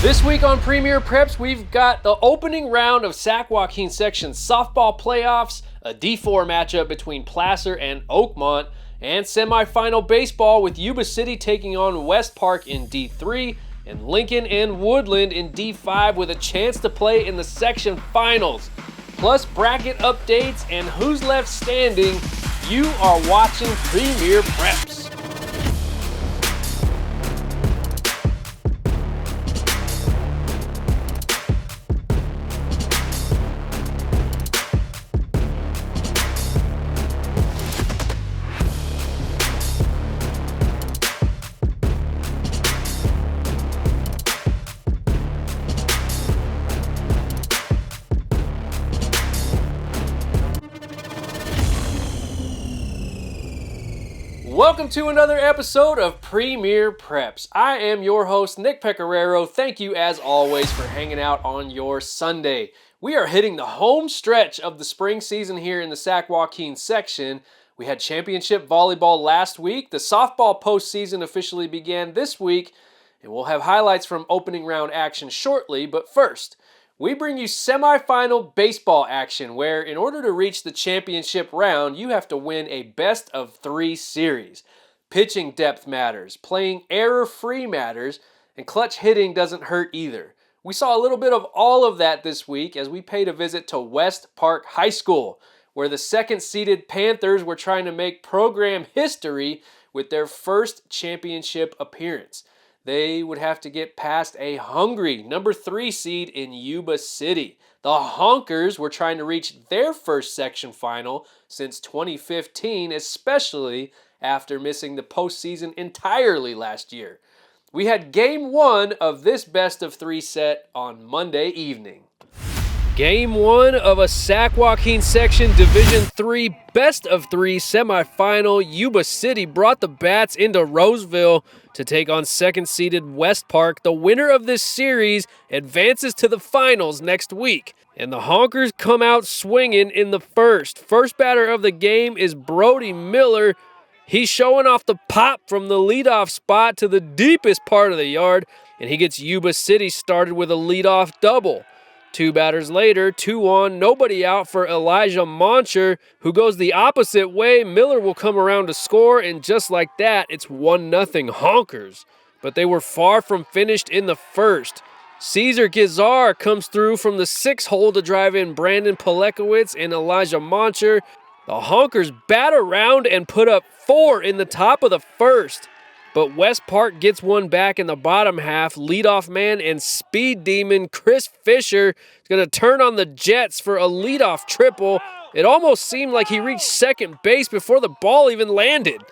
This week on Premier Preps, we've got the opening round of Sac-Joaquin Section softball playoffs, a D4 matchup between Placer and Oakmont, and semifinal baseball with Yuba City taking on West Park in D3, and Lincoln and Woodland in D5 with a chance to play in the section finals. Plus bracket updates and who's left standing. You are watching Premier Preps. Welcome to another episode of Premier Preps. I am your host, Nick Pecoraro. Thank you, as always, for hanging out on your Sunday. We are hitting the home stretch of the spring season here in the Sac-Joaquin Section. We had championship volleyball last week. The softball postseason officially began this week, and we'll have highlights from opening round action shortly. But first, we bring you semifinal baseball action where in order to reach the championship round, you have to win a best-of-3 series. Pitching depth matters, playing error-free matters, and clutch hitting doesn't hurt either. We saw a little bit of all of that this week as we paid a visit to West Park High School, where the second-seeded Panthers were trying to make program history with their first championship appearance. They would have to get past a hungry number 3 seed in Yuba City. The Honkers were trying to reach their first section final since 2015, especially after missing the postseason entirely last year. We had Game 1 of this best-of-3 set on Monday evening. Game 1 of a Sac-Joaquin Section Division III best-of-3 semifinal. Yuba City brought the bats into Roseville to take on second-seeded West Park. The winner of this series advances to the finals next week. And the Honkers come out swinging in the first. First batter of the game is Brody Miller. He's showing off the pop from the leadoff spot to the deepest part of the yard, and he gets Yuba City started with a leadoff double. 2 batters later, 2 on, nobody out for Elijah Moncher, who goes the opposite way. Miller will come around to score, and just like that, it's 1-0 Honkers. But they were far from finished in the first. Cesar Gizar comes through from the 6th hole to drive in Brandon Pelekowicz and Elijah Moncher. The Honkers bat around and put up 4 in the top of the first. But West Park gets one back in the bottom half. Leadoff man and speed demon Chris Fisher is going to turn on the Jets for a leadoff triple. It almost seemed like he reached second base before the ball even landed.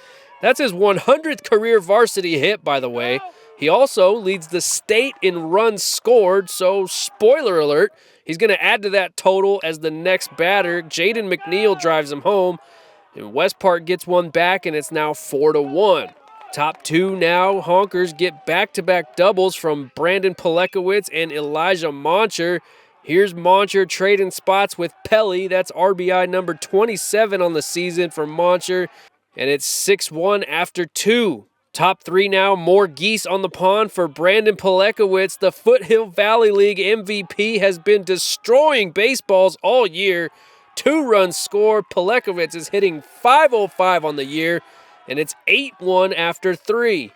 That's his 100th career varsity hit, by the way. He also leads the state in runs scored, so spoiler alert, he's going to add to that total as the next batter. Jaden McNeil drives him home. And West Park gets one back, and it's now 4-1. Top 2 now, Honkers get back-to-back doubles from Brandon Pelekowicz and Elijah Moncher. Here's Moncher trading spots with Pelly. That's RBI number 27 on the season for Moncher. And it's 6-1 after 2. Top 3 now, more geese on the pond for Brandon Pelekowicz. The Foothill Valley League MVP has been destroying baseballs all year. 2 runs scored. Pelekowicz is hitting .505 on the year. And it's 8-1 after 3.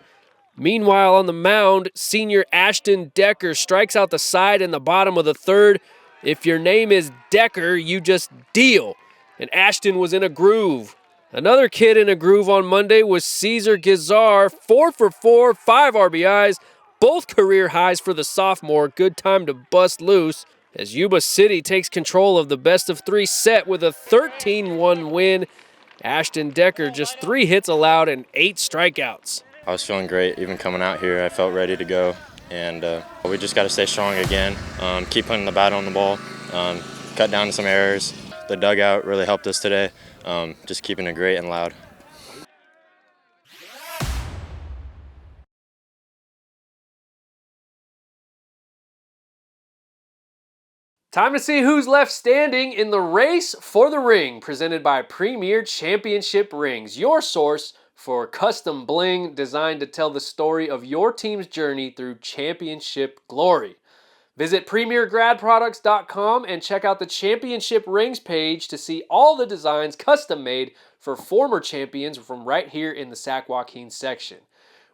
Meanwhile, on the mound, senior Ashton Decker strikes out the side in the bottom of the third. If your name is Decker, you just deal. And Ashton was in a groove. Another kid in a groove on Monday was Cesar Gizar, 4 for 4, 5 RBIs, both career highs for the sophomore. Good time to bust loose as Yuba City takes control of the best-of-3 set with a 13-1 win. Ashton Decker, just 3 hits allowed and 8 strikeouts. I was feeling great even coming out here. I felt ready to go, and we just got to stay strong again, keep putting the bat on the ball, cut down to some errors. The dugout really helped us today, just keeping it great and loud. Time to see who's left standing in the race for the ring, presented by Premier Championship Rings, your source for custom bling designed to tell the story of your team's journey through championship glory. Visit PremierGradProducts.com and check out the Championship Rings page to see all the designs custom made for former champions from right here in the Sac-Joaquin section.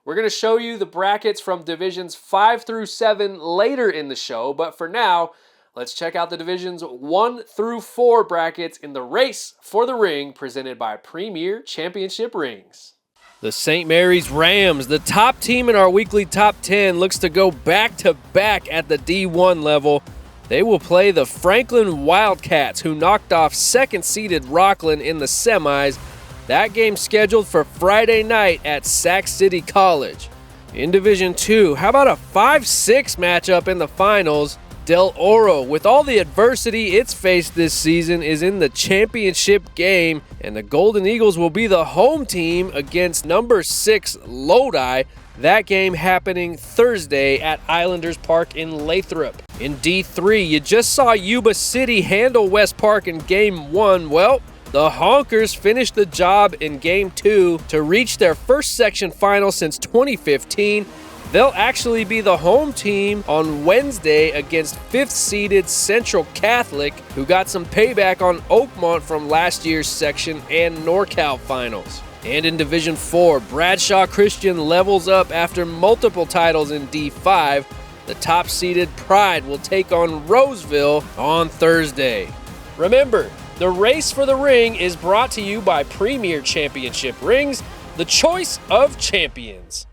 We're going to show you the brackets from Divisions 5 through 7 later in the show, but for now, let's check out the Divisions 1 through 4 brackets in the Race for the Ring presented by Premier Championship Rings. The St. Mary's Rams, the top team in our weekly top 10, looks to go back-to-back at the D1 level. They will play the Franklin Wildcats, who knocked off second-seeded Rockland in the semis. That game scheduled for Friday night at Sac City College. In Division 2, how about a 5-6 matchup in the finals? Del Oro, with all the adversity it's faced this season, is in the championship game, and the Golden Eagles will be the home team against number 6 Lodi. That game happening Thursday at Islanders Park in Lathrop. In D3, you just saw Yuba City handle West Park in Game 1. Well, the Honkers finished the job in Game 2 to reach their first section final since 2015. They'll actually be the home team on Wednesday against 5th-seeded Central Catholic, who got some payback on Oakmont from last year's section and NorCal finals. And in Division 4, Bradshaw Christian levels up after multiple titles in D5. The top-seeded Pride will take on Roseville on Thursday. Remember, the Race for the Ring is brought to you by Premier Championship Rings, the choice of champions.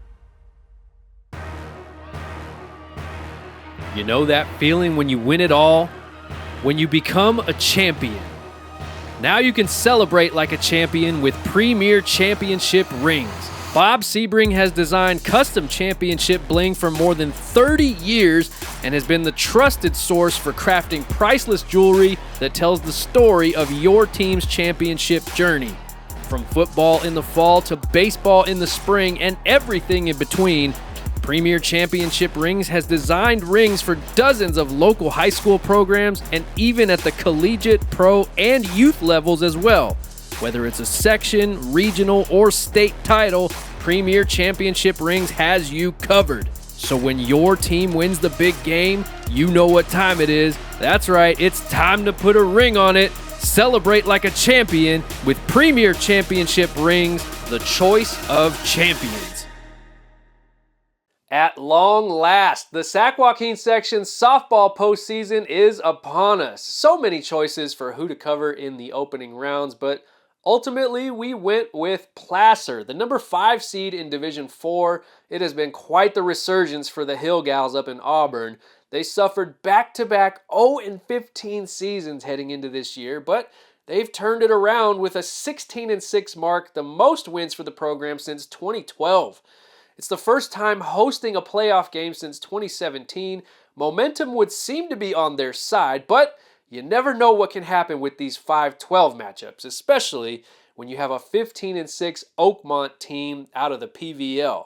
You know that feeling when you win it all? When you become a champion. Now you can celebrate like a champion with Premier Championship Rings. Bob Sebring has designed custom championship bling for more than 30 years and has been the trusted source for crafting priceless jewelry that tells the story of your team's championship journey. From football in the fall to baseball in the spring and everything in between, Premier Championship Rings has designed rings for dozens of local high school programs and even at the collegiate, pro, and youth levels as well. Whether it's a section, regional, or state title, Premier Championship Rings has you covered. So when your team wins the big game, you know what time it is. That's right, it's time to put a ring on it. Celebrate like a champion with Premier Championship Rings, the choice of champions. At long last, the Sac-Joaquin Section softball postseason is upon us. So many choices for who to cover in the opening rounds, but ultimately we went with Placer, the number 5 seed in Division 4. It has been quite the resurgence for the Hill Gals up in Auburn. They suffered back-to-back 0-15 seasons heading into this year, but they've turned it around with a 16-6 mark, the most wins for the program since 2012. It's the first time hosting a playoff game since 2017. Momentum would seem to be on their side, but you never know what can happen with these 5-12 matchups, especially when you have a 15-6 Oakmont team out of the PVL.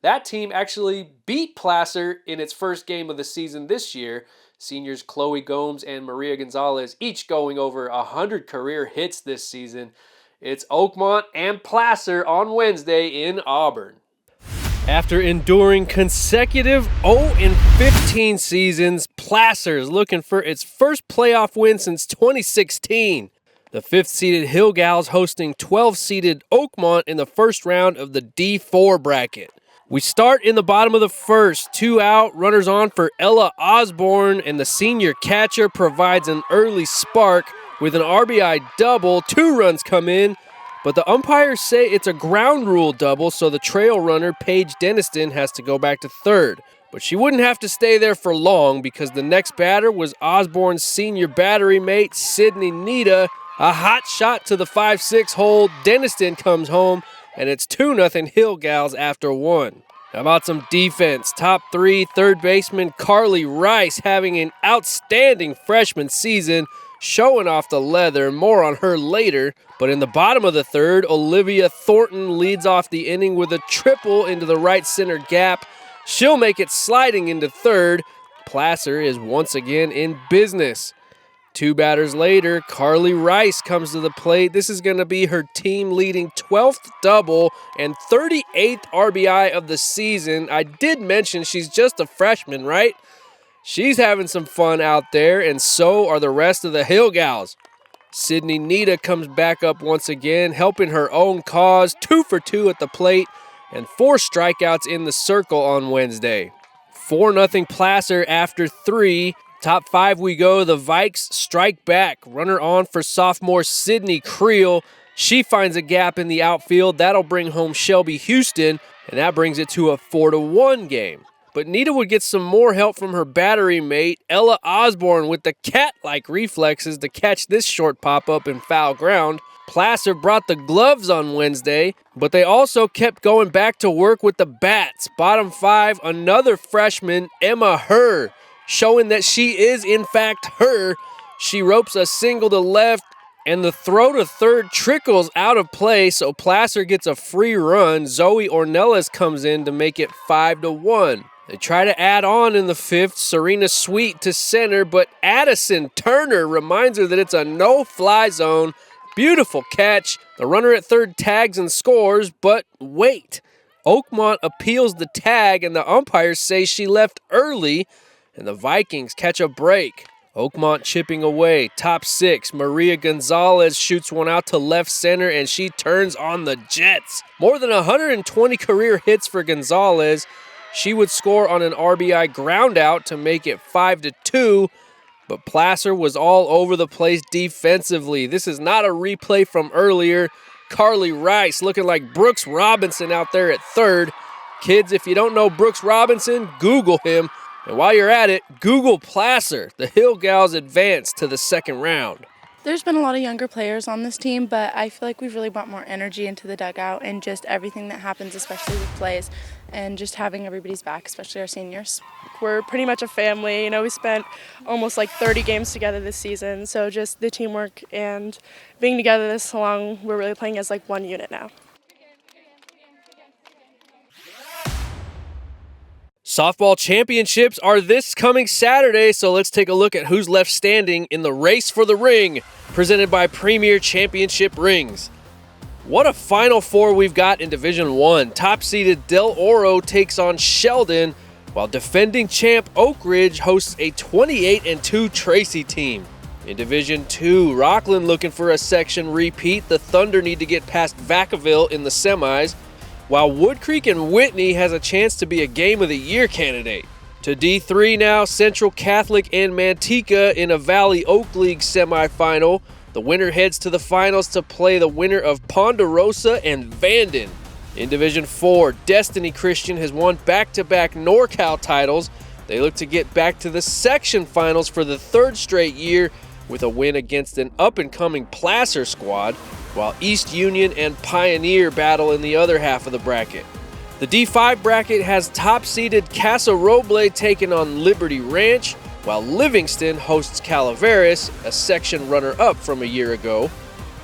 That team actually beat Placer in its first game of the season this year. Seniors Chloe Gomes and Maria Gonzalez each going over 100 career hits this season. It's Oakmont and Placer on Wednesday in Auburn. After enduring consecutive 0-15 seasons, Placer is looking for its first playoff win since 2016. The 5th-seeded Hill Gals hosting 12th-seeded Oakmont in the first round of the D4 bracket. We start in the bottom of the first, 2 out, runners on for Ella Osborne, and the senior catcher provides an early spark with an RBI double. 2 runs come in, but the umpires say it's a ground rule double, so the trail runner, Paige Deniston, has to go back to third. But she wouldn't have to stay there for long because the next batter was Osborne's senior battery mate, Sydney Nita. A hot shot to the 5-6 hole. Deniston comes home, and it's 2-0 Hill Gals after 1. How about some defense? Top 3, third baseman Carly Rice having an outstanding freshman season, showing off the leather. More on her later. But in the bottom of the third, Olivia Thornton leads off the inning with a triple into the right center gap. She'll make it sliding into third. Placer is once again in business. 2 batters later, Carly Rice comes to the plate. This is going to be her team-leading 12th double and 38th RBI of the season. I did mention she's just a freshman, right? She's having some fun out there, and so are the rest of the Hill Gals. Sydney Nita comes back up once again, helping her own cause, 2 for 2 at the plate, and 4 strikeouts in the circle on Wednesday. 4-0 Placer after 3. Top 5 we go. The Vikes strike back. Runner on for sophomore Sydney Creel. She finds a gap in the outfield. That'll bring home Shelby Houston, and that brings it to a 4-1 game. But Nita would get some more help from her battery mate, Ella Osborne, with the cat-like reflexes to catch this short pop-up in foul ground. Placer brought the gloves on Wednesday, but they also kept going back to work with the bats. Bottom 5, another freshman, Emma Herr, showing that she is, in fact, her. She ropes a single to left, and the throw to third trickles out of play, so Placer gets a free run. Zoe Ornelas comes in to make it 5-1. They try to add on in the 5th, Serena Sweet to center, but Addison Turner reminds her that it's a no-fly zone. Beautiful catch. The runner at third tags and scores, but wait. Oakmont appeals the tag, and the umpires say she left early, and the Vikings catch a break. Oakmont chipping away. Top 6, Maria Gonzalez shoots one out to left center, and she turns on the Jets. More than 120 career hits for Gonzalez. She would score on an RBI ground out to make it 5-2, but Placer was all over the place defensively. This is not a replay from earlier. Carly Rice looking like Brooks Robinson out there at third. Kids, if you don't know Brooks Robinson, Google him. And while you're at it, Google Placer. The Hill Gals advance to the second round. There's been a lot of younger players on this team, but I feel like we've really brought more energy into the dugout and just everything that happens, especially with plays, and just having everybody's back, especially our seniors. We're pretty much a family. You know, we spent almost like 30 games together this season, so just the teamwork and being together this long, we're really playing as like one unit now. Softball championships are this coming Saturday, so let's take a look at who's left standing in the race for the ring, presented by Premier Championship Rings. What a Final Four we've got in Division I. Top-seeded Del Oro takes on Sheldon, while defending champ Oak Ridge hosts a 28-2 Tracy team. In Division II, Rockland looking for a section repeat. The Thunder need to get past Vacaville in the semis, while Wood Creek and Whitney has a chance to be a Game of the Year candidate. To D3 now, Central Catholic and Manteca in a Valley Oak League semifinal. The winner heads to the finals to play the winner of Ponderosa and Vanden. In Division 4, Destiny Christian has won back-to-back NorCal titles. They look to get back to the section finals for the 3rd straight year with a win against an up-and-coming Placer squad, while East Union and Pioneer battle in the other half of the bracket. The D5 bracket has top-seeded Casa Roble taking on Liberty Ranch, while Livingston hosts Calaveras, a section runner-up from a year ago.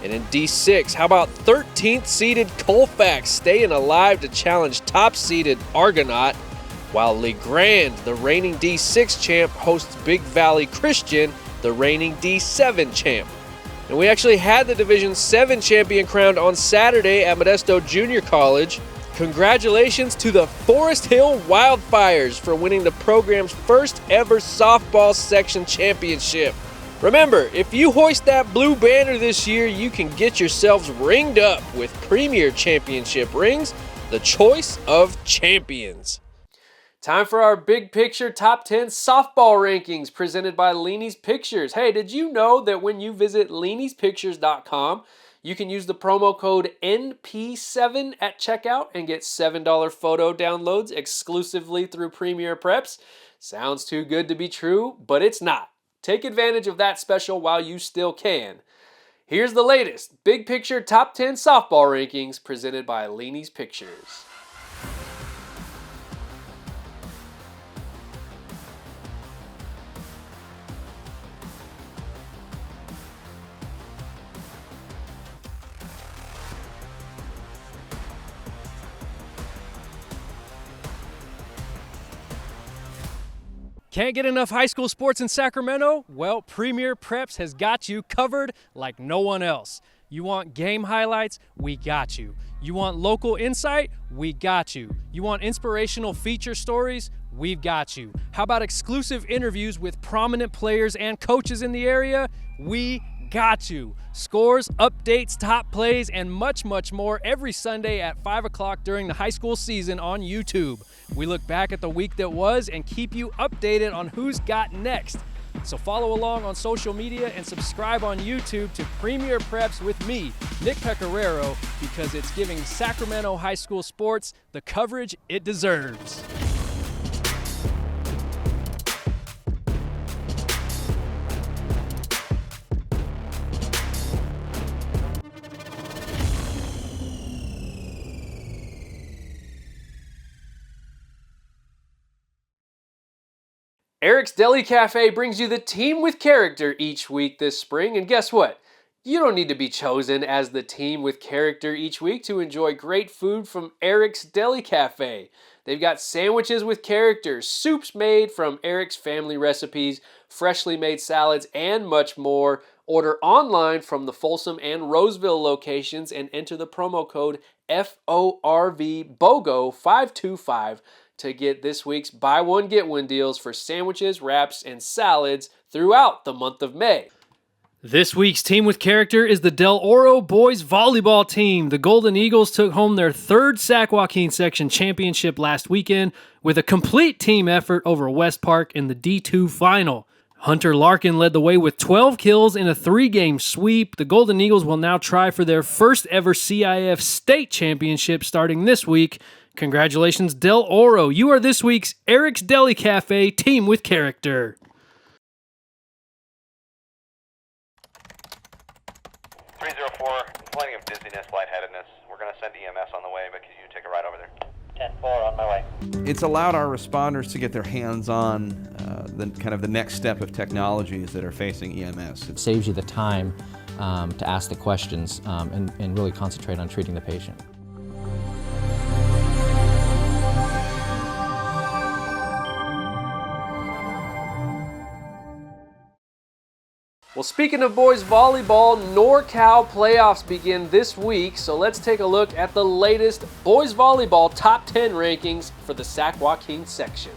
And in D6, how about 13th-seeded Colfax staying alive to challenge top-seeded Argonaut, while LeGrand, the reigning D6 champ, hosts Big Valley Christian, the reigning D7 champ. And we actually had the Division 7 champion crowned on Saturday at Modesto Junior College. Congratulations to the Forest Hill Wildfires for winning the program's first ever softball section championship. Remember, if you hoist that blue banner this year, you can get yourselves ringed up with Premier Championship Rings, the choice of champions. Time for our big picture top 10 softball rankings presented by LENIE'S Pictures. Hey, did you know that when you visit LENIE'spictures.com, you can use the promo code NP7 at checkout and get $7 photo downloads exclusively through Premier PREPS? Sounds too good to be true, but it's not. Take advantage of that special while you still can. Here's the latest big picture top 10 softball rankings presented by LENIE'S Pictures. Can't get enough high school sports in Sacramento? Well, Premier Preps has got you covered like no one else. You want game highlights? We got you. You want local insight? We got you. You want inspirational feature stories? We've got you. How about exclusive interviews with prominent players and coaches in the area? We got you. Scores, updates, top plays, and much, much more every Sunday at 5 o'clock during the high school season on YouTube. We look back at the week that was and keep you updated on who's got next. So follow along on social media and subscribe on YouTube to Premier Preps with me, Nick Pecoraro, because it's giving Sacramento high school sports the coverage it deserves. ERIK'S Deli Cafe brings you the team with character each week this spring, and guess what? You don't need to be chosen as the team with character each week to enjoy great food from ERIK'S Deli Cafe. They've got sandwiches with character, soups made from ERIK'S family recipes, freshly made salads, and much more. Order online from the Folsom and Roseville locations and enter the promo code FORVBOGO525 to get this week's buy one get one deals for sandwiches, wraps, and salads throughout the month of May. This week's team with character is the Del Oro boys volleyball team. The Golden Eagles took home their third Sac-Joaquin Section championship last weekend with a complete team effort over West Park in the D2 final. Hunter Larkin led the way with 12 kills in a 3-game sweep. The Golden Eagles will now try for their first ever CIF state championship starting this week. Congratulations, Del Oro. You are this week's ERIK'S Deli Cafe team with character. Plenty of dizziness, lightheadedness. We're going to send EMS on the way, but can you take a ride over there? 10-4 on my way. It's allowed our responders to get their hands on the next step of technologies that are facing EMS. It saves you the time to ask the questions and really concentrate on treating the patient. Well, speaking of boys volleyball, NorCal playoffs begin this week, so let's take a look at the latest boys volleyball top 10 rankings for the Sac-Joaquin section.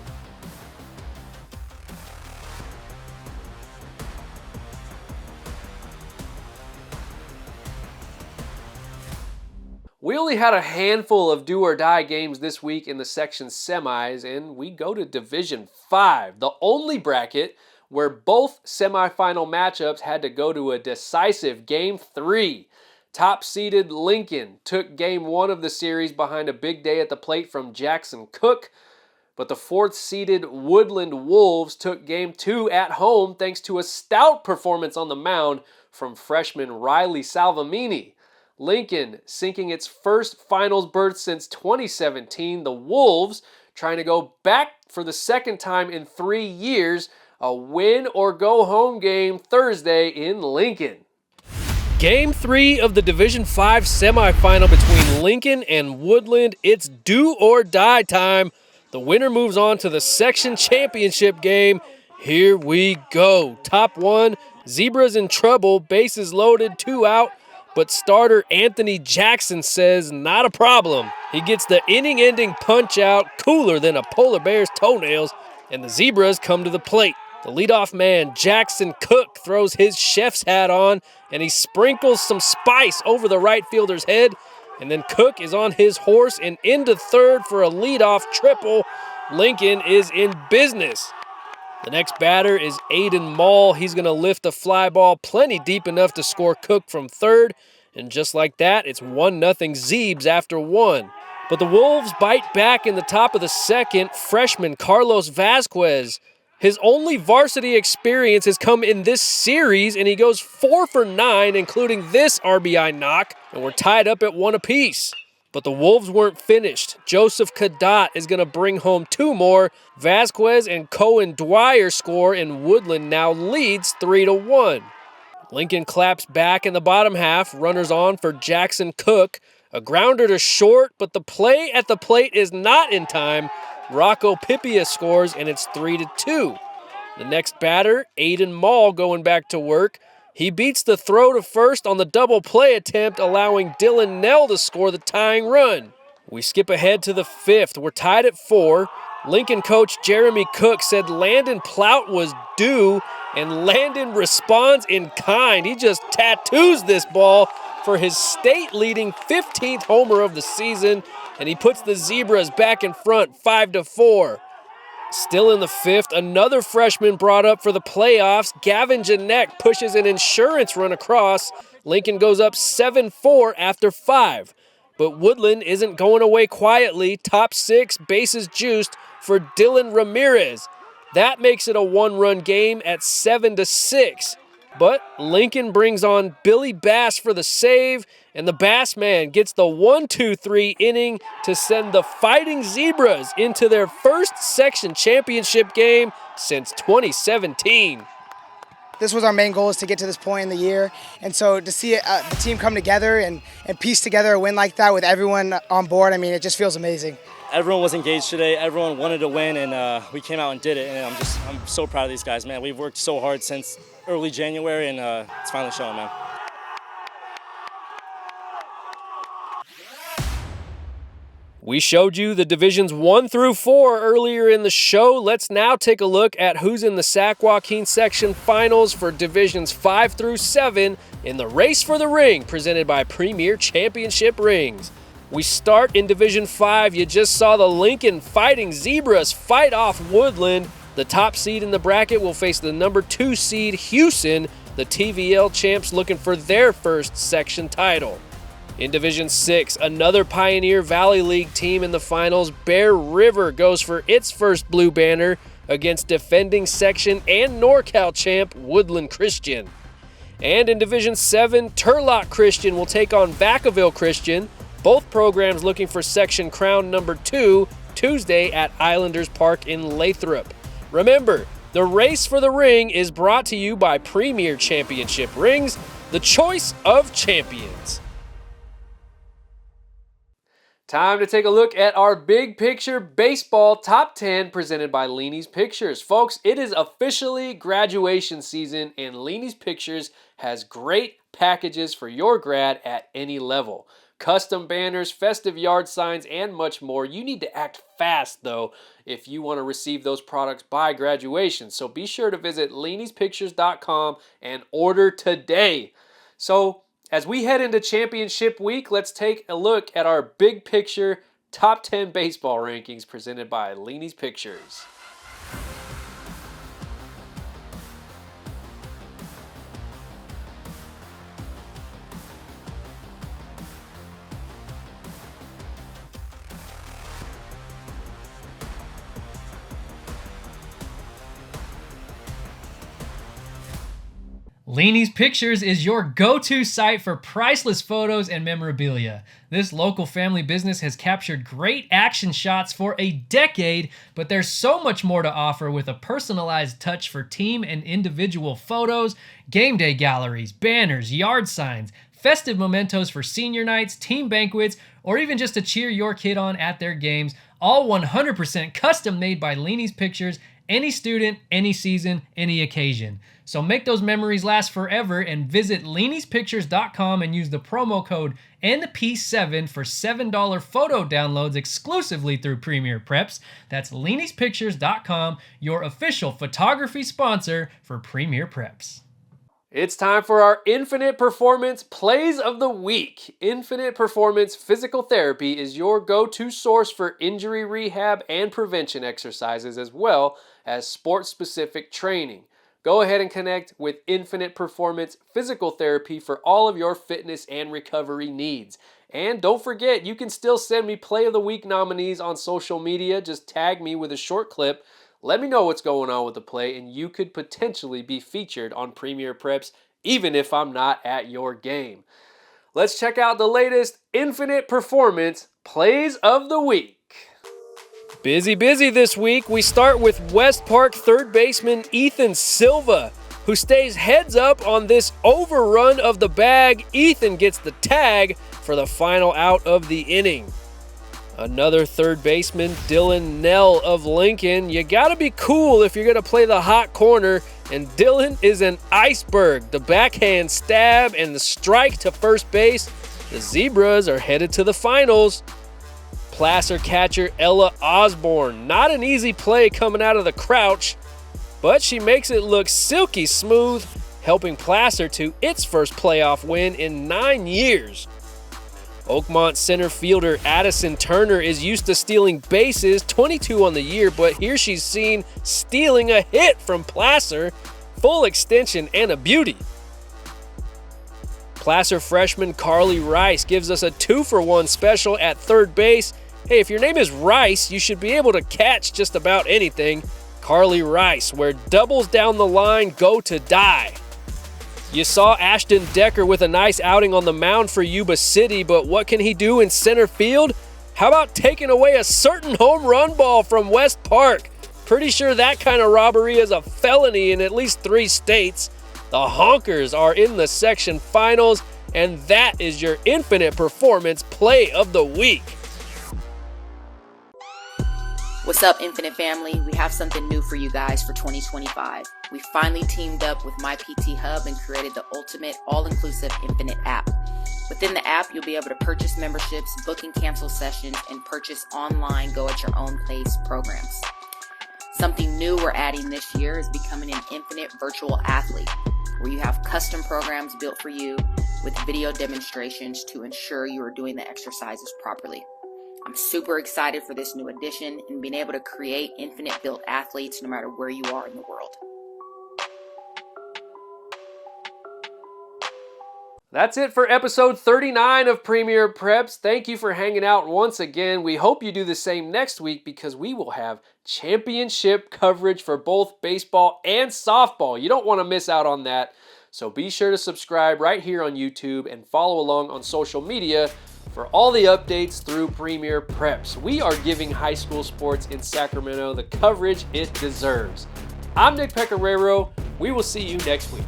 We only had a handful of do-or-die games this week in the section semis, and we go to Division 5, the only bracket where both semifinal matchups had to go to a decisive Game 3. Top-seeded Lincoln took Game 1 of the series behind a big day at the plate from Jackson Cook, but the 4th-seeded Woodland Wolves took Game 2 at home thanks to a stout performance on the mound from freshman Rylee Salvamini. Lincoln sinking its first finals berth since 2017. The Wolves trying to go back for the second time in 3 years. A win-or-go-home game Thursday in Lincoln. Game 3 of the Division 5 semifinal between Lincoln and Woodland. It's do-or-die time. The winner moves on to the section championship game. Here we go. Top 1, Zebras in trouble, bases loaded, 2 out. But starter Anthony Jackson says not a problem. He gets the inning-ending punch-out, cooler than a polar bear's toenails, and the Zebras come to the plate. The leadoff man, Jackson Cook, throws his chef's hat on, and he sprinkles some spice over the right fielder's head. And then Cook is on his horse and into third for a leadoff triple. Lincoln is in business. The next batter is Aiden Mall. He's going to lift a fly ball plenty deep enough to score Cook from third. And just like that, it's 1-0 Zebes after 1. But the Wolves bite back in the top of the second. Freshman Carlos Vasquez, his only varsity experience has come in this series, and he goes 4 for 9, including this RBI knock, and we're tied up at 1 apiece. But the Wolves weren't finished. Joseph Cadat is going to bring home 2 more. Vasquez and Cohen Dwyer score, and Woodland now leads 3-1. Lincoln claps back in the bottom half. Runners on for Jackson Cook. A grounder to short, but the play at the plate is not in time. Rocco Pipia scores, and it's 3-2. The next batter, Aiden Mall, going back to work. He beats the throw to first on the double play attempt, allowing Dylan Nell to score the tying run. We skip ahead to the 5th. We're tied at 4. Lincoln coach Jeremy Cook said Landon Plout was due, and Landon responds in kind. He just tattoos this ball for his state-leading 15th homer of the season, and he puts the Zebras back in front 5-4. Still in the 5th, another freshman brought up for the playoffs. Gavin Janek pushes an insurance run across. Lincoln goes up 7-4 after 5. But Woodland isn't going away quietly. Top 6, bases juiced for Dylan Ramirez. That makes it a one-run game at 7-6. But Lincoln brings on Billy Bass for the save, and the Bass man gets the 1-2-3 inning to send the Fighting Zebras into their first section championship game since 2017. This was our main goal, is to get to this point in the year, and so to see the team come together and piece together a win like that with everyone on board, I mean, it just feels amazing. Everyone was engaged today. Everyone wanted to win, and we came out and did it. And I'm so proud of these guys, man. We've worked so hard since early January, and it's finally showing, man. We showed you the divisions 1 through 4 earlier in the show. Let's now take a look at who's in the Sac-Joaquin Section finals for divisions 5 through 7 in the Race for the Ring, presented by Premier Championship Rings. We start in Division 5. You just saw the Lincoln Fighting Zebras fight off Woodland. The top seed in the bracket will face the number 2 seed Houston, the TVL champs looking for their first section title. In Division 6, another Pioneer Valley League team in the finals. Bear River goes for its first blue banner against defending section and NorCal champ Woodland Christian. And in Division 7, Turlock Christian will take on Vacaville Christian. Both programs looking for section crown number 2 Tuesday at Islanders Park in Lathrop. Remember, the Race for the Ring is brought to you by Premier Championship Rings, the choice of champions. Time to take a look at our Big Picture Baseball Top 10 presented by LENIE'S Pictures. Folks, it is officially graduation season, and LENIE'S Pictures has great packages for your grad at any level. Custom banners, festive yard signs, and much more. You need to act fast, though, if you want to receive those products by graduation. So be sure to visit LENIE'spictures.com and order today. So, as we head into championship week, let's take a look at our Big Picture Top 10 Baseball Rankings presented by LENI'S Pictures. LENI'S Pictures is your go-to site for priceless photos and memorabilia. This local family business has captured great action shots for a decade, but there's so much more to offer with a personalized touch for team and individual photos, game day galleries, banners, yard signs, festive mementos for senior nights, team banquets, or even just to cheer your kid on at their games, all 100% custom made by LENI'S Pictures, any student, any season, any occasion. So make those memories last forever and visit LENI'spictures.com and use the promo code NP7 for $7 photo downloads exclusively through Premier PREPS. That's LENI'spictures.com, your official photography sponsor for Premier PREPS. It's time for our Infinite Performance Plays of the Week. Infinite Performance Physical Therapy is your go-to source for injury rehab and prevention exercises, as well as sports-specific training. Go ahead and connect with Infinite Performance Physical Therapy for all of your fitness and recovery needs. And don't forget, you can still send me Play of the Week nominees on social media. Just tag me with a short clip. Let me know what's going on with the play, and you could potentially be featured on Premier PREPS, even if I'm not at your game. Let's check out the latest Infinite Performance Plays of the Week. Busy this week. We start with West Park third baseman Ethan Silva, who stays heads up on this overrun of the bag. Ethan gets the tag for the final out of the inning. Another third baseman, Dylan Nell of Lincoln. You gotta be cool if you're gonna play the hot corner, and Dylan is an iceberg. The backhand stab and the strike to first base. The Zebras are headed to the finals. Placer catcher Ella Osborne. Not an easy play coming out of the crouch, but she makes it look silky smooth, helping Placer to its first playoff win in 9 years. Oakmont center fielder Addison Turner is used to stealing bases, 22 on the year, but here she's seen stealing a hit from Placer, full extension and a beauty. Placer freshman Carly Rice gives us a 2-for-1 special at third base. Hey, if your name is Rice, you should be able to catch just about anything. Carly Rice, where doubles down the line go to die. You saw Ashton Decker with a nice outing on the mound for Yuba City, but what can he do in center field? How about taking away a certain home run ball from West Park? Pretty sure that kind of robbery is a felony in at least 3 states. The Honkers are in the section finals, and that is your Infinite Performance Play of the Week. What's up, Infinite family? We have something new for you guys for 2025. We finally teamed up with My PT Hub and created the ultimate all-inclusive Infinite app. Within the app, you'll be able to purchase memberships, book and cancel sessions, and purchase online go-at-your-own-pace programs. Something new we're adding this year is becoming an Infinite Virtual Athlete, where you have custom programs built for you with video demonstrations to ensure you are doing the exercises properly. I'm super excited for this new addition and being able to create Infinite built athletes no matter where you are in the world. That's it for episode 39 of Premier Preps. Thank you for hanging out once again. We hope you do the same next week because we will have championship coverage for both baseball and softball. You don't want to miss out on that. So be sure to subscribe right here on YouTube and follow along on social media for all the updates through Premier Preps. We are giving high school sports in Sacramento the coverage it deserves. I'm Nick Pecoraro. We will see you next week.